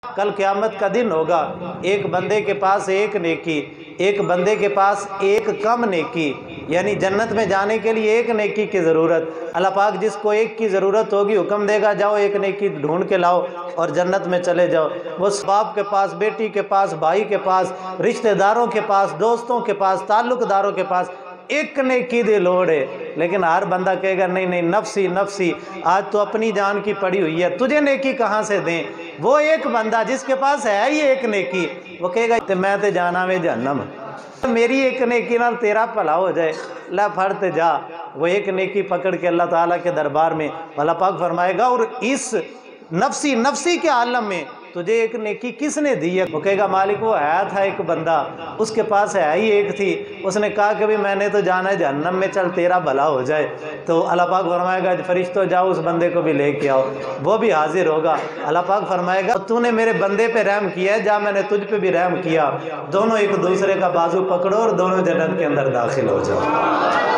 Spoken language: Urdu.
کل قیامت کا دن ہوگا، ایک بندے کے پاس ایک نیکی، ایک بندے کے پاس ایک کم نیکی، یعنی جنت میں جانے کے لیے ایک نیکی کی ضرورت۔ اللہ پاک جس کو ایک کی ضرورت ہوگی حکم دے گا جاؤ ایک نیکی ڈھونڈ کے لاؤ اور جنت میں چلے جاؤ۔ وہ باپ کے پاس، بیٹی کے پاس، بھائی کے پاس، رشتہ داروں کے پاس، دوستوں کے پاس، تعلق داروں کے پاس ایک نیکی دی لوڑ ہے، لیکن ہر بندہ کہے گا نہیں نہیں نفسی نفسی، آج تو اپنی جان کی پڑی ہوئی ہے، تجھے نیکی کہاں سے دیں؟ وہ ایک بندہ جس کے پاس ہے ہی ایک نیکی، وہ کہے گا میں تے جانا میں جہنم، میری ایک نیکی نال تیرا بھلا ہو جائے، لے پھڑتے جا۔ وہ ایک نیکی پکڑ کے اللہ تعالیٰ کے دربار میں اللہ پاک فرمائے گا اور اس نفسی نفسی کے عالم میں تجھے ایک نیکی کس نے دی ہے؟ وہ کہے گا مالک وہ آیا تھا ایک بندہ، اس کے پاس ہے ہی ایک تھی، اس نے کہا کہ بھی میں نے تو جانا ہے جہنم میں، چل تیرا بھلا ہو جائے۔ تو اللہ پاک فرمائے گا فرشتوں جاؤ اس بندے کو بھی لے کے آؤ، وہ بھی حاضر ہوگا۔ اللہ پاک فرمائے گا تو نے میرے بندے پہ رحم کیا ہے، جا میں نے تجھ پہ بھی رحم کیا، دونوں ایک دوسرے کا بازو پکڑو اور دونوں جنت کے اندر داخل ہو جاؤ۔